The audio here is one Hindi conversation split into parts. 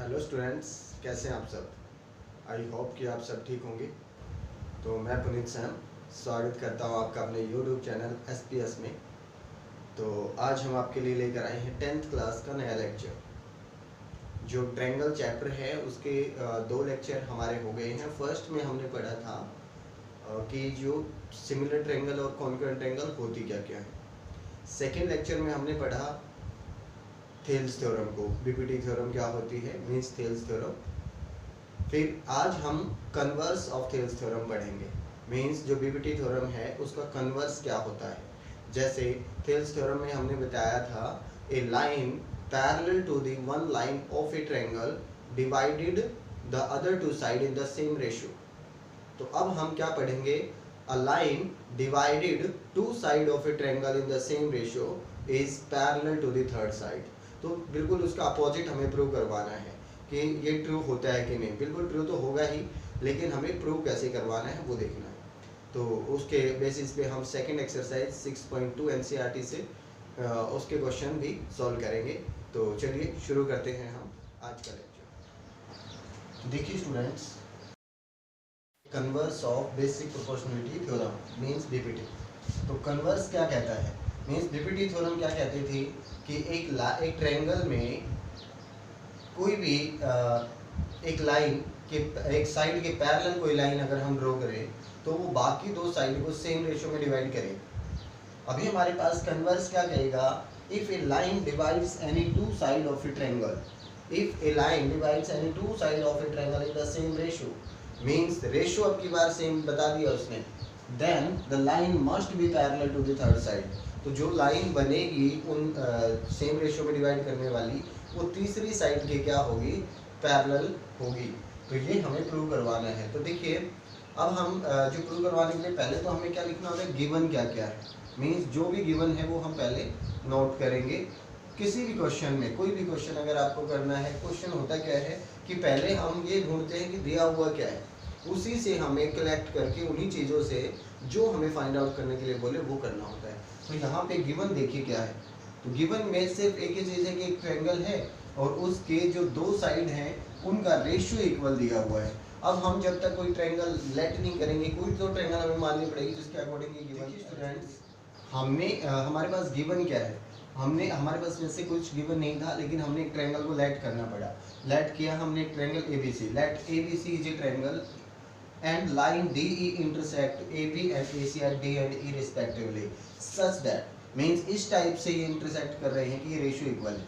हेलो स्टूडेंट्स, कैसे हैं आप सब। आई होप कि आप सब ठीक होंगे। तो मैं पुनीत सैम स्वागत करता हूं आपका अपने यूट्यूब चैनल SPS में। तो आज हम आपके लिए लेकर आए हैं 10th क्लास का नया लेक्चर। जो ट्रायंगल चैप्टर है उसके दो लेक्चर हमारे हो गए हैं। फर्स्ट में हमने पढ़ा था कि जो सिमिलर ट्रायंगल और कॉन्करेंट ट्रायंगल होती क्या क्या है। सेकेंड लेक्चर में हमने पढ़ा थेल्स थ्योरम को, बीपीटी थ्योरम क्या होती है, मीन्स थेल्स थ्योरम। फिर आज हम कन्वर्स ऑफ थेल्स थ्योरम पढ़ेंगे, मीन्स जो बीपीटी थ्योरम है उसका कन्वर्स क्या होता है। जैसे थेल्स थ्योरम में हमने बताया था a line parallel to the one line of a triangle divided the other two side in the same ratio. तो अब हम क्या पढ़ेंगे, a line divided two side of a triangle in the same ratio is parallel to the third side. तो बिल्कुल उसका अपोजिट हमें प्रूव करवाना है कि ये ट्रू होता है कि नहीं। बिल्कुल ट्रू तो होगा ही, लेकिन हमें प्रूव कैसे करवाना है वो देखना है। तो उसके बेसिस पे हम सेकंड एक्सरसाइज 6.2 NCERT से उसके क्वेश्चन भी सॉल्व करेंगे। तो चलिए शुरू करते हैं हम आज का लेक्चर। तो देखिए students, converse of basic proportionality theorem means BPT. तो कन्वर्स क्या कहता है, मीन्स बीपीटी थ्योरम क्या कहती थी कि एक ट्रायंगल में कोई भी एक लाइन के एक साइड के पैरेलल कोई लाइन अगर हम ड्रॉ करें तो वो बाकी दो साइड को सेम रेशियो में डिवाइड करें। अभी हमारे पास कन्वर्स क्या कहेगा, if a line divides any two side of a triangle, if a line divides any two side of a triangle in the same ratio, means ratio अब की बार सेम बता दिया उसने, then the line must be parallel to the third side. तो जो लाइन बनेगी उन सेम रेशियो में डिवाइड करने वाली, वो तीसरी साइड के क्या होगी, पैरेलल होगी। तो ये हमें प्रूव करवाना है। तो देखिए अब हम जो प्रूव करवाने के लिए पहले तो हमें क्या लिखना होगा, गिवन क्या क्या है, मीन्स जो भी गिवन है वो हम पहले नोट करेंगे। किसी भी क्वेश्चन में, कोई भी क्वेश्चन अगर आपको करना है, क्वेश्चन होता क्या है कि पहले हम ये ढूंढते हैं कि दिया हुआ क्या है, उसी से हमें कलेक्ट करके उन्हीं चीज़ों से जो हमें फाइंड आउट करने के लिए बोले वो करना होता है। तो यहाँ पे गिवन देखिए क्या है। तो गिवन में सिर्फ एक ही चीज़ है कि एक ट्रायंगल है और उसके जो दो साइड हैं उनका रेशियो इक्वल दिया हुआ है। अब हम जब तक कोई ट्रायंगल लेट नहीं करेंगे, कोई तो ट्रायंगल हमें माननी पड़ेगी जिसके अकॉर्डिंग ये गिवन। स्टूडेंट्स, हमने हमारे पास गिवन क्या है, हमारे पास वैसे कुछ गिवन नहीं था, लेकिन हमने एक ट्रायंगल को लेट करना पड़ा। लेट किया हमने एक triangle ABC, let ABC is a triangle and line DE intersect AB and AC at D and E respectively such that means इस टाइप से ये इंटरसेक्ट कर रहे हैं कि ये रेशियो इक्वल है।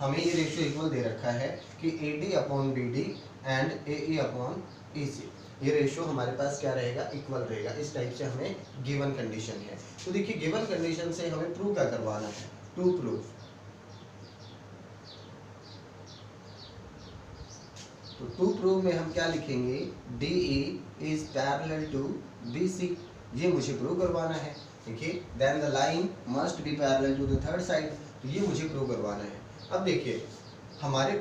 हमें ये रेशियो इक्वल दे रखा है कि AD upon BD and AE upon EC, ये रेशियो हमारे पास क्या रहेगा, इक्वल रहेगा। इस टाइप से हमें गिवन कंडीशन है। तो देखिए गिवन कंडीशन से हमें प्रूव क्या करवाना है, टू प्रूव। तो टू प्रूव में हम क्या लिखेंगे, DE is parallel to BC, ये मुझे प्रूव करवाना है। देखिए then the line must be parallel to the third side, तो ये मुझे प्रूव करवाना है। अब देखिए हमारे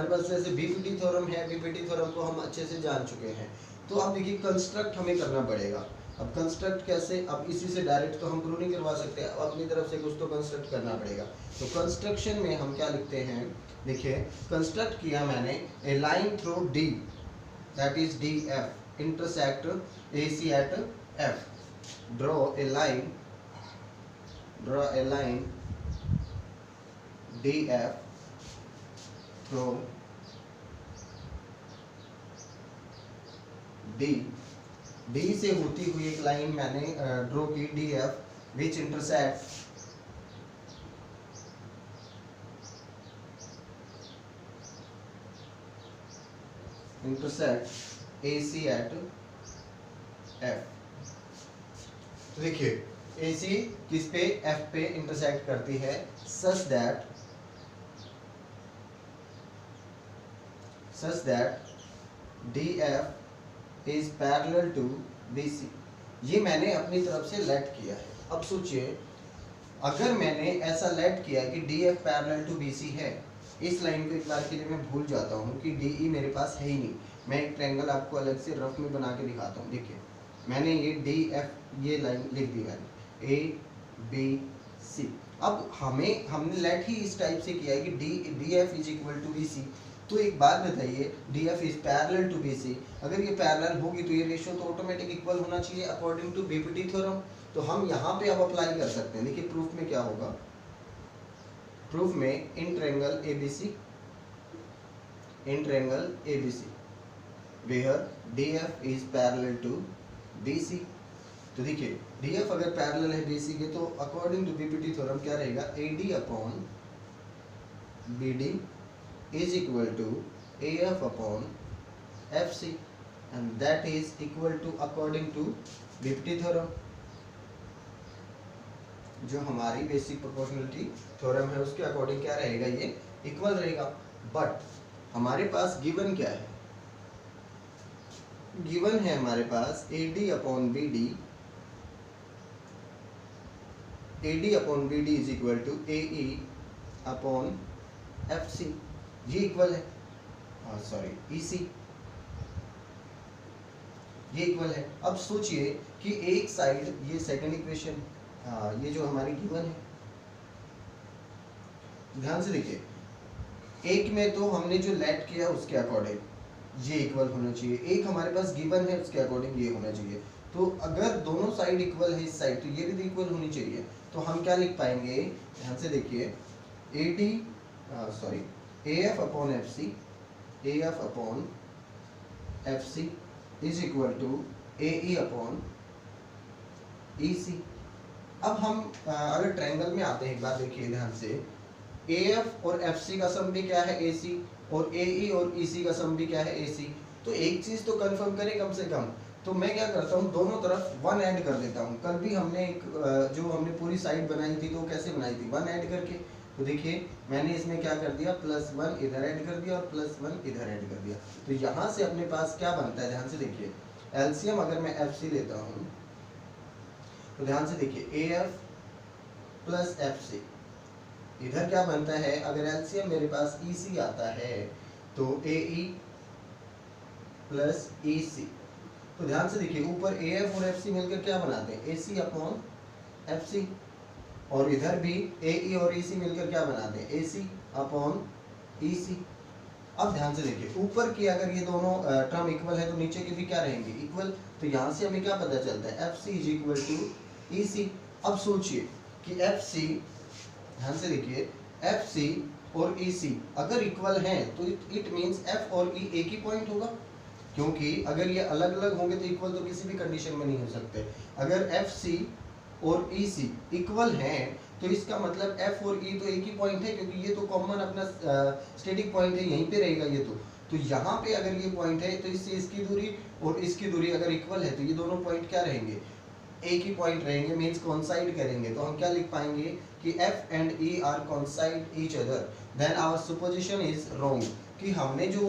पास जैसे बीपीटी थ्योरम है, बीपीटी थ्योरम को हम अच्छे से जान चुके हैं। तो अब देखिए कंस्ट्रक्ट हमें करना पड़ेगा। अब कंस्ट्रक्ट कैसे, अब इसी से डायरेक्ट तो हम प्रूव नहीं करवा सकते, अब अपनी तरफ से कुछ तो कंस्ट्रक्ट करना पड़ेगा। तो कंस्ट्रक्शन में हम क्या लिखते हैं, देखिए कंस्ट्रक्ट किया मैंने, a line through D that is DF intersect AC at F, draw a line DF through D से होती हुई एक लाइन मैंने ड्रॉ की DF which intersect AC at F। तो देखिए AC किस पे, F पे इंटरसेक्ट करती है, such that DF is parallel to BC। ये मैंने अपनी तरफ से लेट किया है। अब सोचिए अगर मैंने ऐसा लेट किया कि DF पैरेलल टू BC है, इस लाइन को एक बार के लिए मैं भूल जाता हूँ कि DE मेरे पास है ही नहीं। मैं एक ट्रायंगल आपको अलग से रफ में बना के दिखाता हूँ। देखिए मैंने ये DF ये लाइन लिख दी मैंने, ABC। अब हमने लेट ही इस टाइप से किया है कि D F is equal to B C. तो एक बात बताइए, D F is parallel to B C, अगर ये पैरेलल होगी तो ये रेशियो तो ऑटोमेटिक इक्वल होना चाहिए अकॉर्डिंग टू बीपीटी थ्योरम। तो हम यहाँ पे अब अप्लाई कर सकते हैं। देखिए प्रूफ में क्या होगा, प्रूफ में in triangle ABC, in triangle ABC where DF is parallel to BC. तो देखिए डीएफ अगर पैरेलल है बीसी के तो अकॉर्डिंग टू बीपीटी थ्योरम क्या रहेगा, AD upon BD is equal to AF upon FC and that is equal to according to BPT theorem. जो हमारी बेसिक प्रोपोर्शनलिटी थ्योरम है उसके अकॉर्डिंग क्या रहेगा, ये इक्वल रहेगा। बट हमारे पास गिवन क्या है, गिवन है हमारे पास AD upon BD, AD upon BD is equal to AE upon FC, ये इक्वल है, सॉरी EC, ये इक्वल है। अब सोचिए कि एक साइड ये सेकंड इक्वेशन, ये जो हमारी गिवन है, ध्यान से देखिए, एक में तो हमने जो लेट किया उसके अकॉर्डिंग ये इक्वल होना चाहिए, एक हमारे पास गिवन है उसके अकॉर्डिंग ये होना चाहिए। तो अगर दोनों साइड इक्वल है इस साइड तो ये भी इक्वल होनी चाहिए। तो हम क्या लिख पाएंगे, ध्यान से देखिए, AF upon FC, AF upon FC is equal to AE upon EC। अब हम अगर ट्रायंगल में आते हैं, एक बार देखिए ध्यान से, AF और FC का सम भी क्या है AC, और AE और EC का सम भी क्या है AC। तो एक चीज तो कंफर्म करें कम से कम। तो मैं क्या करता हूँ, दोनों तरफ 1 ऐड कर देता हूँ। कल भी हमने एक जो हमने पूरी साइड बनाई थी तो कैसे बनाई थी, 1 ऐड करके। तो देखिए मैंने इसमें क्या कर दिया, +1 इधर ऐड कर दिया और +1 इधर ऐड कर दिया। तो यहाँ से अपने पास क्या बनता है, ध्यान से देखिए, एलसीएम अगर मैं FC लेता हूँ तो ध्यान से देखिए, AF प्लस FC, इधर क्या बनता है, अगर एलसीएम मेरे पास EC आता है तो AE प्लस EC। तो ध्यान से देखिए, ऊपर AF और FC मिलकर क्या बनाते हैं, AC अपॉन FC, और इधर भी AE और EC मिलकर क्या बनाते हैं, AC अपॉन EC। अब ध्यान से देखिए, ऊपर की अगर ये दोनों टर्म इक्वल है तो नीचे की भी क्या रहेंगे, इक्वल। तो यहाँ से हमें क्या पता चलता है, FC is equal to EC। अब सोचिए कि FC, ध्यान से देखिए, FC और EC अगर इक्वल हैं तो इट मींस F और E एक ही पॉइंट होगा, क्योंकि अगर ये अलग अलग होंगे तो इक्वल तो किसी भी कंडीशन में नहीं हो सकते। अगर FC और EC इक्वल हैं तो इसका मतलब F और E तो एक ही पॉइंट है, क्योंकि ये तो कॉमन अपना स्टैटिक पॉइंट है, यहीं पे रहेगा ये तो यहाँ पे अगर ये पॉइंट है तो इससे इसकी दूरी और इसकी दूरी अगर इक्वल है तो ये दोनों पॉइंट क्या रहेंगे, एक ही पॉइंट रहेंगे, मींस कोइंसाइड करेंगे। तो हम क्या लिख पाएंगे कि F and E are coincide each other, then our supposition is wrong. कि हमने जो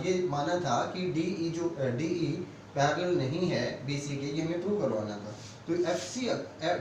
ये माना था कि DE पैरेलल नहीं है BC के, ये हमें प्रूव करवाना था। तो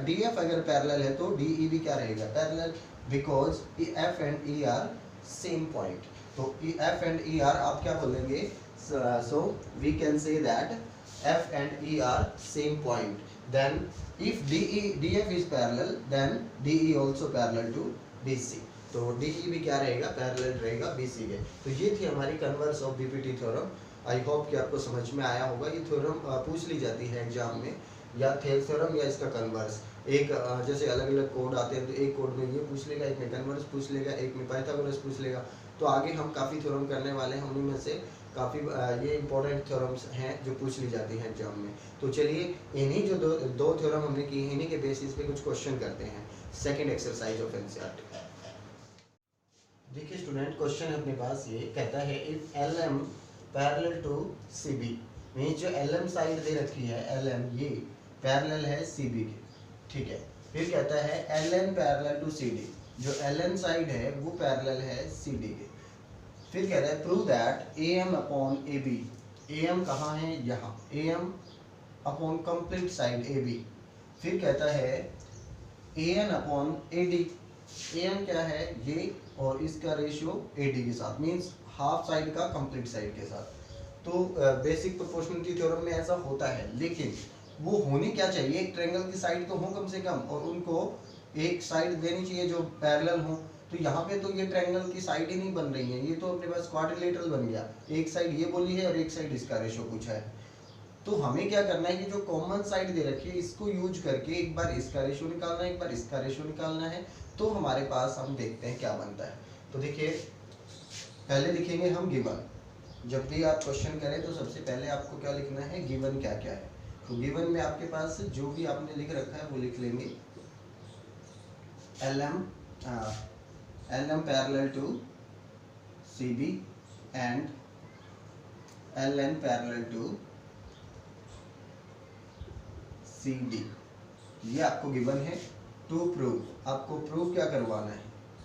DF अगर पैरेलल है तो DE भी क्या रहेगा, parallel, because F and E are same point. तो F एंड E आर आप क्या बोलेंगे, so we can say that F and E are same point. Then if DF is parallel, then DE also parallel to BC. तो DE भी क्या रहेगा, पैरेलल रहेगा BC के। तो ये थी हमारी converse of BPT theorem. I hope कि आपको समझ में आया होगा। ये थ्योरम पूछ ली जाती है एग्जाम में, या थेल थ्योरम या इसका कन्वर्स। एक जैसे अलग अलग कोड आते हैं तो एक कोड में ये पूछ लेगा, एक में कन्वर्स पूछ लेगा, एक में पाइथागोरस पूछ लेगा। तो आगे हम काफ़ी थ्योरम करने वाले हैं, उन्हीं में से काफ़ी ये इंपॉर्टेंट थ्योरम्स हैं जो पूछ ली जाती हैं एग्जाम में। तो चलिए इन्हीं जो दो थ्योरम हमने की, इन्हीं के बेसिस पे कुछ क्वेश्चन करते हैं। Second exercise of NCERT. देखिए स्टूडेंट, क्वेश्चन है अपने पास, ये कहता है if LM parallel to CB, means जो LM साइड दे रखी है, LM ये पैरेलल है CB के, ठीक है। फिर कहता है LN पैरेलल टू CD, जो LN साइड है वो पैरेलल है CD के। फिर कहता है prove that AM upon AB, AM कहाँ है, यहाँ, AM upon complete side AB। फिर कहता है AN अपॉन AD, AM क्या है, ये और इसका रेशियो AD के साथ, मींस हाफ साइड का कंप्लीट साइड के साथ। तो बेसिक प्रोपोर्शनलिटी थ्योरम में ऐसा होता है, लेकिन वो होनी क्या चाहिए, एक ट्रायंगल की साइड तो हो कम से कम, और उनको एक साइड देनी चाहिए जो पैरेलल हो, तो यहाँ पे तो ये ट्रायंगल की साइड ही नहीं बन रही है, ये तो अपने पास क्वाड्रिलेटरल बन गया, एक साइड ये बोली है और एक साइड इसका रेशो पूछा है। तो हमें क्या करना है कि जो कॉमन साइड दे रखी है इसको यूज करके एक बार इसका रेशो निकालना है, एक बार इसका रेशो निकालना है, तो हमारे पास हम देखते हैं क्या बनता है। तो देखिए पहले लिखेंगे हम गिवन। जब भी आप क्वेश्चन करें तो सबसे पहले आपको क्या लिखना है, गिवन क्या क्या है। तो गिवन में आपके पास जो भी आपने लिख रखा है वो लिख लेंगे, LM parallel to CB and LN parallel to CD, ये आपको गिवन है। टू प्रूव, आपको प्रूव क्या करवाना है,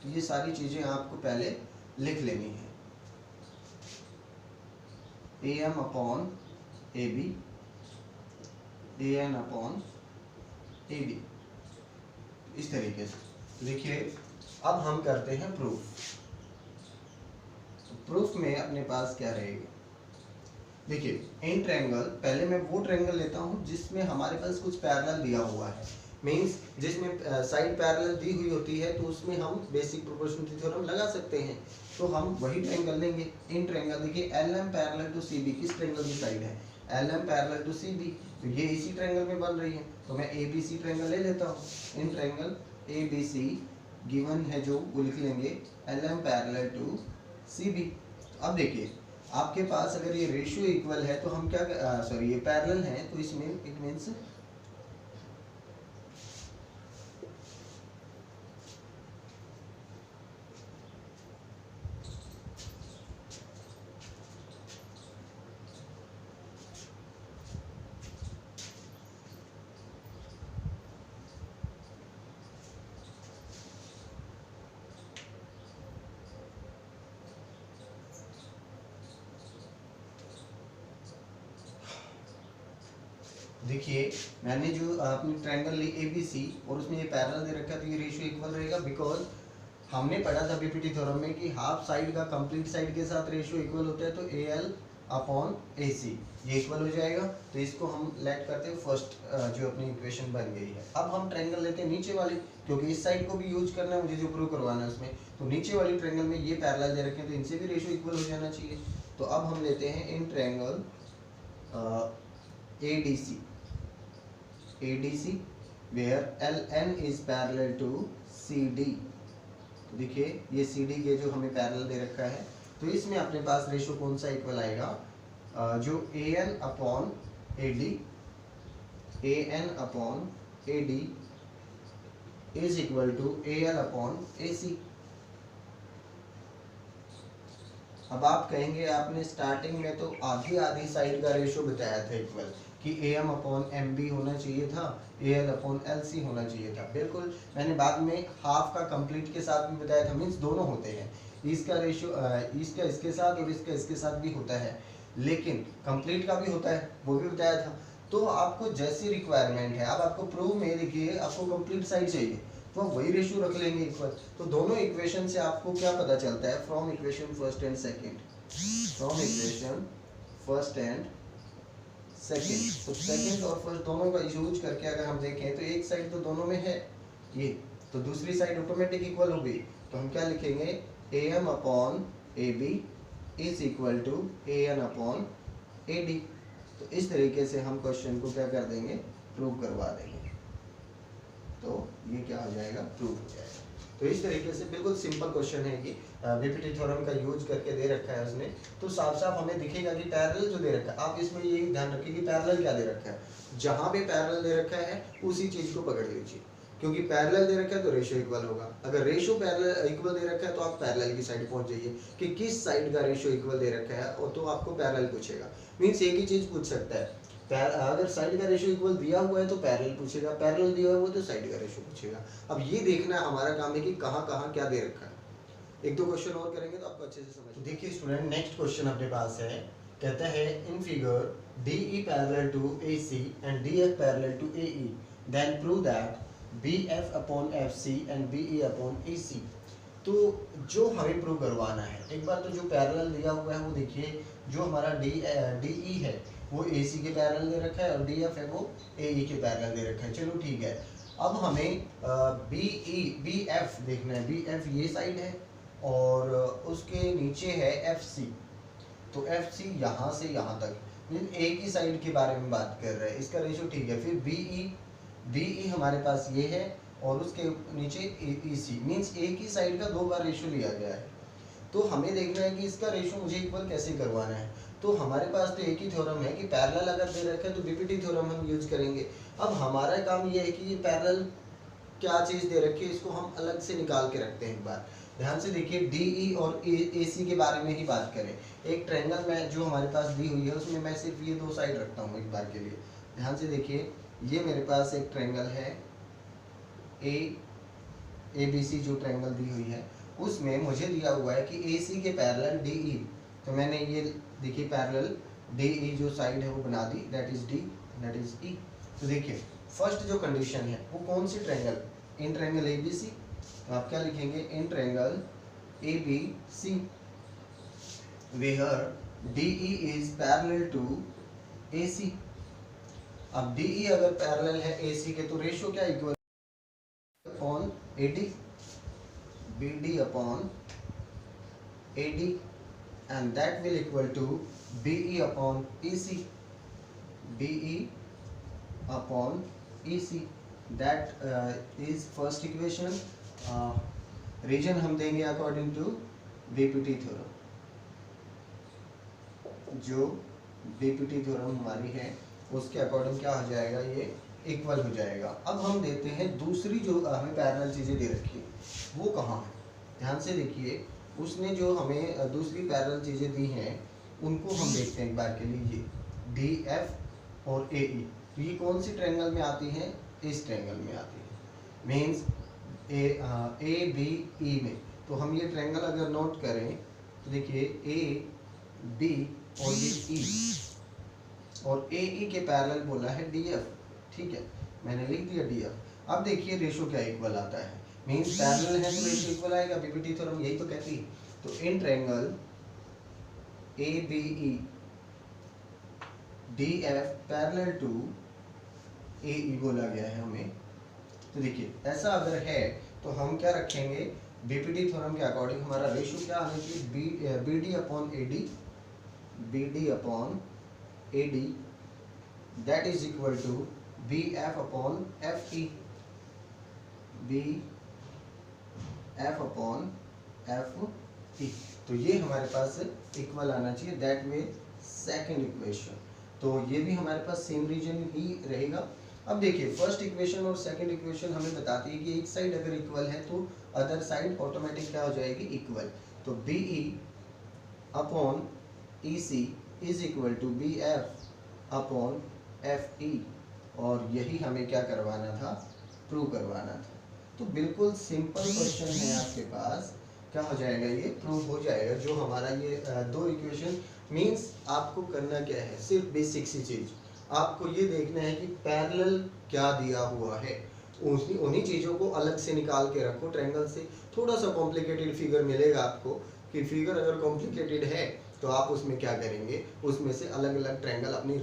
तो ये सारी चीजें आपको पहले लिख लेनी है। AM upon AB, AN upon AD, इस तरीके से देखिए। अब हम करते हैं प्रूफ। प्रूफ में अपने पास क्या रहेगा, देखिए इन ट्रायंगल, पहले मैं वो ट्रायंगल लेता हूँ जिसमें हमारे पास कुछ पैरेलल दिया हुआ है, मींस जिसमें साइड पैरेलल दी हुई होती है, तो उसमें हम बेसिक प्रोपोर्शनलिटी थ्योरम लगा सकते हैं। तो हम वही ट्रायंगल लेंगे। इन ट्रायंगल देखिए LM पैरेलल टू CB किस ट्रायंगल की साइड है, LM पैरेलल टू CB, तो ये इसी ट्रायंगल में बन रही है, तो मैं ABC ट्रायंगल ले लेता हूँ। इन ट्रायंगल ABC गिवन है जो वो लिख लेंगे LM पैरेलल टू CB। अब देखिए आपके पास अगर ये रेशियो इक्वल है तो हम क्या, सॉरी ये पैरेलल है, तो इसमें इट मींस देखिए मैंने जो अपनी ट्रायंगल ली ABC और उसमें ये पैरेलल दे रखा है, तो ये रेशियो इक्वल रहेगा, बिकॉज हमने पढ़ा था बीपीटी थ्योरम में कि हाफ साइड का कंप्लीट साइड के साथ रेशियो इक्वल होता है, तो AL अपॉन AC ये इक्वल हो जाएगा। तो इसको हम लेट करते हैं फर्स्ट, जो अपनी इक्वेशन बन गई है। अब हम ट्रायंगल लेते हैं नीचे वाली, क्योंकि इस साइड को भी यूज करना है मुझे, जो प्रूव करवाना है उसमें। तो नीचे वाली ट्रायंगल में ये पैरेलल दे रखे हैं, तो इनसे भी रेशियो इक्वल हो जाना चाहिए। तो अब हम लेते हैं in triangle ADC where LN is parallel to CD। तो देखिए ये CD के जो हमें पैरेलल दे रखा है, तो इसमें अपने पास रेशियो कौन सा इक्वल आएगा, जो AN upon AD, AN upon AD is equal to AL upon AC। अब आप कहेंगे आपने स्टार्टिंग में तो आधी आधी साइड का रेशियो बताया था इक्वल, कि AM अपॉन MB होना चाहिए था, AL अपॉन LC होना चाहिए था। बिल्कुल, मैंने बाद में हाफ का कंप्लीट के साथ भी बताया था, मीन्स दोनों होते हैं, इसका रेशियो इसका इसके साथ और इसका इसके साथ भी होता है, लेकिन कंप्लीट का भी होता है, वो भी बताया था। तो आपको जैसी रिक्वायरमेंट है, अब आपको प्रूव में देखिए आपको कंप्लीट साइड चाहिए, तो हम वही रेशियो रख लेंगे इक्वल। तो दोनों इक्वेशन से आपको क्या पता चलता है, from equation first and second, from equation first and second, तो सेकंड और फर्स्ट दोनों का यूज करके अगर हम देखें तो एक साइड तो दोनों में है ये, तो दूसरी साइड ऑटोमेटिक इक्वल हो गई। तो हम क्या लिखेंगे, AM upon AB is equal to AN upon AD। तो इस तरीके से हम क्वेश्चन को क्या कर देंगे, प्रूव करवा देंगे। तो ये क्या हो जाएगा, प्रूव हो जाएगा। तो इस तरीके से बिल्कुल सिंपल क्वेश्चन है कि बीपीटी थ्योरम का यूज करके दे रखा है उसने, तो साफ साफ हमें दिखेगा कि पैरेलल जो दे रखा है, आप इसमें ये ध्यान रखिए कि पैरेलल क्या दे रखा है, जहां पे पैरेलल दे रखा है उसी चीज को पकड़ लीजिए, क्योंकि पैरेलल दे रखा है तो रेशियो इक्वल होगा। अगर रेशियो पैरेलल इक्वल दे रखा है तो आप पैरेलल की साइड पहुंच जाइए कि किस साइड का रेशियो इक्वल दे रखा है, और तो आपको पैरेलल पूछेगा, मीन्स एक ही चीज पूछ सकता है। अगर साइड का रेशियो इक्वल दिया हुआ है तो पैरेलल पूछेगा, पैरेलल दिया हुआ है तो साइड का रेशियो पूछेगा। अब ये देखना हमारा काम है कि कहाँ कहाँ क्या दे रखा है। एक दो क्वेश्चन और करेंगे तो आपको अच्छे से समझ। देखिए स्टूडेंट, नेक्स्ट क्वेश्चन अपने पास है, कहता है in figure DE parallel to AC and DF parallel to AE, then prove that BF upon FC and BE upon AC। तो जो हमें प्रूव करवाना है, एक बार तो जो पैरेलल दिया हुआ है वो देखिए, जो हमारा DE है वो AC के पैरेलल दे रखा है और DF है वो AE के पैरेलल दे रखा है। चलो ठीक है, अब हमें बी एफ देखना है। बी एफ ये साइड है और उसके नीचे है एफ सी। तो एफ सी यहाँ से यहाँ तक एक ही साइड के बारे में बात कर रहे हैं, इसका रेशियो ठीक है। फिर बी ई हमारे पास ये है और उसके नीचे ई सी, मीन्स एक ही साइड का 2 बार रेशियो लिया गया है। तो हमें देखना है कि इसका रेशियो मुझे इक्वल कैसे करवाना है। तो हमारे पास तो एक ही थ्योरम है कि पैरेलल अगर दे रखा है तो बीपीटी थ्योरम हम यूज करेंगे। अब हमारा काम ये है कि ये पैरेलल क्या चीज़ दे रखी है इसको हम अलग से निकाल के रखते हैं। एक बार ध्यान से देखिए, डी ई और ए सी के बारे में ही बात करें। एक ट्रायंगल में जो हमारे पास दी हुई है उसमें मैं सिर्फ ये 2 साइड रखता हूँ एक बार के लिए। ध्यान से देखिए, ये मेरे पास एक ट्रायंगल है ए बी सी जो ट्रायंगल दी हुई है, उसमें मुझे दिया हुआ है कि ए सी के पैरेलल डी ई। तो मैंने ये देखिए पैरेलल डी ई जो साइड है वो बना दी, that is D, that is E. तो देखिए फर्स्ट जो कंडीशन है वो कौन सी triangle, in triangle A B C. तो आप क्या लिखेंगे, in triangle A B C where D E is parallel to A C. अब डी ई अगर पैरेलल है ए सी के तो रेशियो क्या equal upon A D, B D upon A D, and that will equal to BE upon EC, BE upon EC, that is first equation। Reason हम देंगे अकॉर्डिंग टू बीपीटी थ्योरम। जो बीपीटी थ्योरम हमारी है उसके अकॉर्डिंग क्या हो जाएगा, ये इक्वल हो जाएगा। अब हम देते हैं दूसरी जो हमें पैरेलल चीज़ें दे रखी है वो कहाँ है। ध्यान से देखिए, उसने जो हमें दूसरी पैरेलल चीज़ें दी हैं उनको हम देखते हैं एक बार के लिए। ये डी एफ और ए ई, तो ये कौन सी ट्रायंगल में आती हैं, इस ट्रायंगल में आती है, मीन्स ए बी ई में। तो हम ये ट्रायंगल अगर नोट करें तो देखिए ए बी और ये ई, और ए ई के पैरेलल बोला है डी एफ, ठीक है, मैंने लिख दिया डी एफ। अब देखिए रेशो क्या इक्वल आता है, मीन्स पैरेलल है तो रेशियो इक्वल आएगा, बीपीटी थ्योरम यही तो कहती है। तो in triangle A B E D F parallel to A E बोला गया है हमें। तो देखिए ऐसा अगर है तो हम क्या रखेंगे, बीपीटी थ्योरम के अकॉर्डिंग हमारा रेशियो क्या आना चाहिए, B D upon A D, B D upon A D, that is equal to B F upon F E, B F upon F E. तो ये हमारे पास इक्वल आना चाहिए, दैट वे सेकंड इक्वेशन। तो ये भी हमारे पास सेम रीजन ही रहेगा। अब देखिए फर्स्ट इक्वेशन और सेकंड इक्वेशन हमें बताती है कि एक साइड अगर इक्वल है तो अदर साइड ऑटोमेटिक क्या हो जाएगी, इक्वल। तो B E upon E C is equal to B F upon F E, और यही हमें क्या करवाना था, प्रूव करवाना था। तो बिल्कुल सिंपल क्वेश्चन है आपके पास, क्या हो जाएगा, ये प्रूव हो जाएगा। जो हमारा ये 2 इक्वेशन, मींस आपको करना क्या है, सिर्फ बेसिक सी चीज आपको ये देखना है कि पैरेलल क्या दिया हुआ है, उन्हीं चीज़ों को अलग से निकाल के रखो। ट्रायंगल से थोड़ा सा कॉम्प्लिकेटेड फिगर मिलेगा आपको, कि फिगर अगर कॉम्प्लिकेटेड है तो आप उसमें क्या करेंगे, उसमें से अलग अलग ट्रायंगल अपनी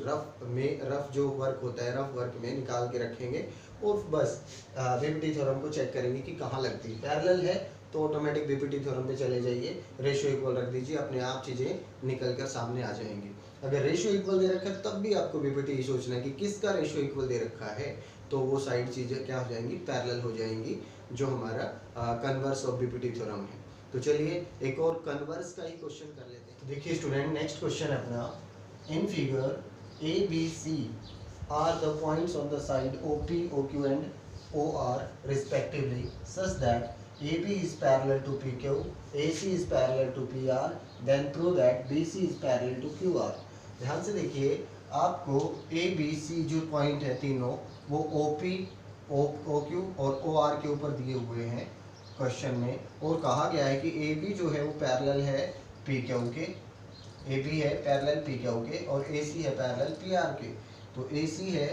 रफ जो वर्क होता है रफ वर्क में निकाल के रखेंगे, और बस बीपीटी थ्योरम को चेक करेंगे कि कहाँ लगती है। पैरेलल है तो ऑटोमेटिक बीपीटी थ्योरम पे चले जाइए, रेशियो इक्वल रख दीजिए, अपने आप चीज़ें निकल कर सामने आ जाएंगी। अगर रेशियो इक्वल दे रखा है तब भी आपको बीपीटी सोचना है कि किसका रेशियो इक्वल दे रखा है, तो वो साइड चीज़ें क्या हो जाएंगी, पैरेलल हो जाएंगी, जो हमारा कन्वर्स ऑफ बीपीटी थ्योरम है। तो चलिए एक और कन्वर्स का ही क्वेश्चन कर लेते हैं। तो देखिए स्टूडेंट, नेक्स्ट क्वेश्चन है अपना, in figure A B C are the points on the side O P O Q and O R respectively such that AB is parallel to PQ, AC is parallel to PR, then prove that BC is parallel to QR। ध्यान से देखिए, आपको ABC जो पॉइंट है तीनों, वो OP, OQ और OR के ऊपर दिए हुए हैं क्वेश्चन में, और कहा गया है कि AB जो है वो पैरेलल है PQ के, AB है पैरेलल PQ के, और AC है पैरेलल PR के। तो AC है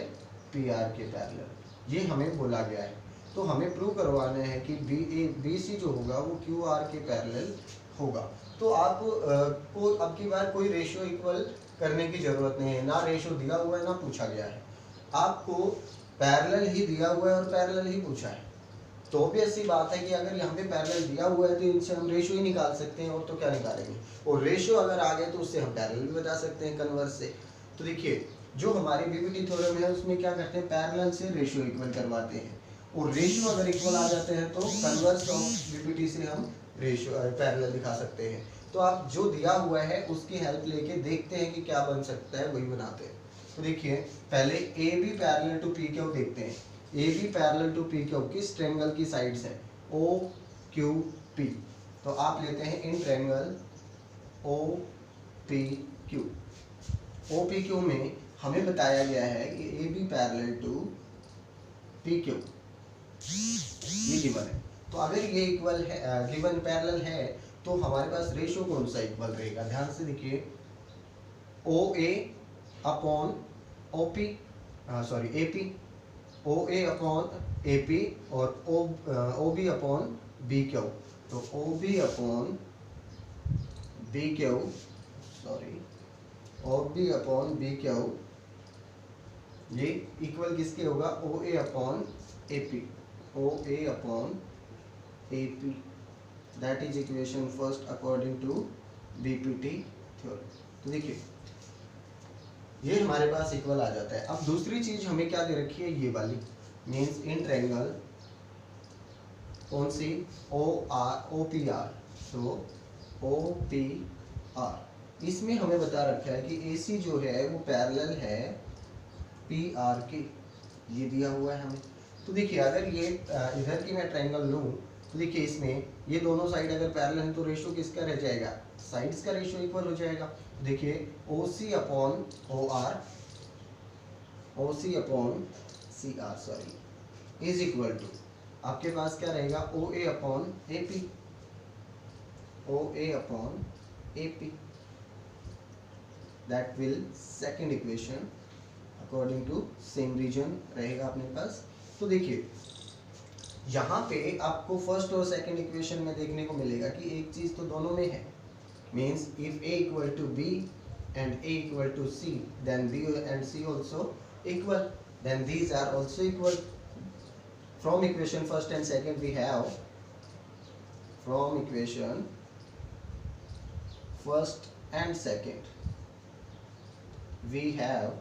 PR के पैरेलल, ये हमें बोला गया है। तो हमें प्रूव करवाना है कि बी सी जो होगा वो क्यू आर के पैरेलल होगा। तो आप को अब की बार कोई रेशियो इक्वल करने की ज़रूरत नहीं है, ना रेशियो दिया हुआ है ना पूछा गया है। आपको पैरेलल ही दिया हुआ है और पैरेलल ही पूछा है, तो ऑब्वियस सी बात है कि अगर यहाँ पे पैरेलल दिया हुआ है तो इनसे हम रेशियो ही निकाल सकते हैं, और तो क्या निकालेंगे, और रेशियो अगर आ गए तो उससे हम पैरेलल भी बता सकते हैं कन्वर्स से। तो देखिए जो हमारी बीपीटी थ्योरम है उसमें क्या करते हैं, पैरेलल से रेशियो इक्वल करवाते हैं, और रेशियो अगर इक्वल आ जाते हैं तो कन्वर्स ऑफ बीपीटी से हम रेशियो पैरेलल दिखा सकते हैं। तो आप जो दिया हुआ है उसकी हेल्प लेके देखते हैं कि क्या बन सकता है, वही बनाते हैं। तो देखिए पहले A B parallel to P Q देखते हैं। A B parallel to P Q किस ट्रायंगल की साइड्स है, ओ क्यू पी। तो आप लेते हैं in triangle O P Q. O P Q में हमें बताया गया है कि A B parallel to P Q, ये गिवन है। तो अगर ये इक्वल है, गिवन पैरेलल है, तो हमारे पास रेशियो कौन सा इक्वल रहेगा, ध्यान से देखिए, O A upon O P, sorry A P, O A upon A P और O B upon B Q. तो O B upon B Q, sorry O B upon B Q, ये इक्वल किसके होगा, O A upon A P, O A upon A P, that is equation first according to BPT theorem. तो देखिए ये हमारे पास इक्वल आ जाता है। अब दूसरी चीज हमें क्या दे रखी है, ये वाली, मीन्स इन ट्रायंगल कौन सी, O R O P R. तो ओ पी आर, इसमें हमें बता रखा है कि ए सी जो है वो पैरेलल है पी आर के, ये दिया हुआ है हमें। तो देखिए अगर ये इधर की मैं ट्रायंगल लूँ तो देखिए इसमें ये दोनों साइड अगर पैरेलल है तो रेशियो किसका रह जाएगा, साइड्स का रेशियो इक्वल हो जाएगा। देखिए O C upon O R, O C upon C R sorry, is equal to आपके पास क्या रहेगा, O A upon A P, O A upon A P, that will second equation according to same reason रहेगा अपने पास। तो देखिए यहाँ पे आपको फर्स्ट और सेकंड इक्वेशन में देखने को मिलेगा कि एक चीज तो दोनों में है, means if A equal to B and A equal to C then B and C also equal, then these are also equal. From equation first and second we have, from equation first and second we have,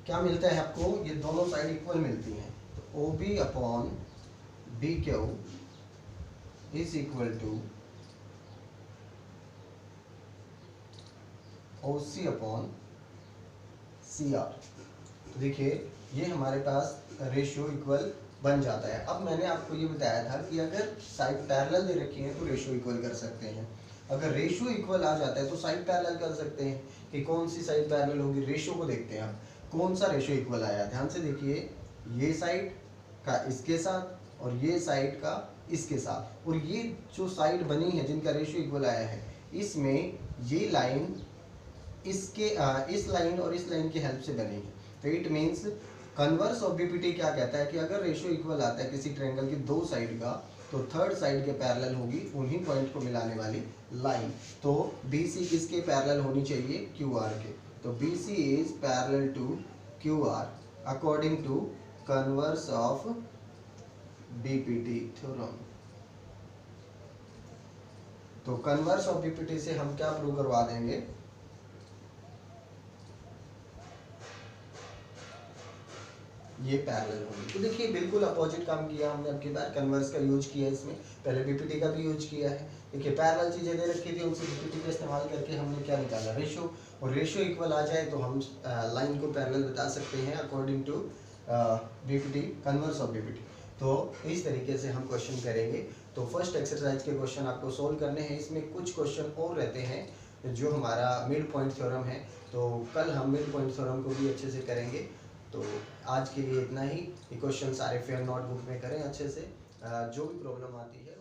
क्या मिलता है आपको, ये दोनों साइड इक्वल मिलती हैं। तो O B upon B Q is equal to O C upon C R. तो देखिए ये हमारे पास रेशियो इक्वल बन जाता है। अब मैंने आपको ये बताया था कि अगर साइड पैरेलल दे रखी है तो रेशियो इक्वल कर सकते हैं। अगर रेशियो इक्वल आ जाता है तो साइड पैरेलल कर सकते हैं कि कौन सी साइड पैरेलल होगी। रेशियो को देखते हैं आप, कौन सा रेशियो इक्वल आया, ध्यान से देखिए, ये साइड का इसके साथ और ये साइड का इसके साथ, और ये जो साइड बनी है जिनका रेशियो इक्वल आया है, इसमें ये लाइन इसके इस लाइन और इस लाइन की हेल्प से बनी है। तो it means converse of BPT क्या कहता है कि अगर रेशियो इक्वल आता है किसी ट्रायंगल की दो साइड का, तो थर्ड साइड के पैरेलल होगी उन्हीं पॉइंट को मिलाने वाली लाइन। तो बी सी किसके पैरेलल होनी चाहिए, क्यू आर के। तो B C is parallel to Q R according to converse of BPT theorem. तो कन्वर्स ऑफ बीपीटी से हम क्या प्रूव करवा देंगे, ये पैरेलल होंगे। तो देखिए बिल्कुल अपोजिट काम किया हमने, अब की बार कन्वर्स का यूज किया है, इसमें पहले बीपीटी का भी यूज किया है। देखिए पैरेलल चीजें दे रखी थी, उनसे बीपीटी का इस्तेमाल करके हमने क्या निकाला, रेशियो, और रेशियो इक्वल आ जाए तो हम लाइन को पैरेलल बता सकते हैं according to BPT, converse of BPT. तो इस तरीके से हम क्वेश्चन करेंगे। तो फर्स्ट एक्सरसाइज के क्वेश्चन आपको सोल्व करने हैं। इसमें कुछ क्वेश्चन और रहते हैं जो हमारा मिड पॉइंट थ्योरम है, तो कल हम मिड पॉइंट थ्योरम को भी अच्छे से करेंगे। तो आज के लिए इतना ही। ये क्वेश्चन सारे फेयर नोटबुक में करें अच्छे से, जो भी प्रॉब्लम आती है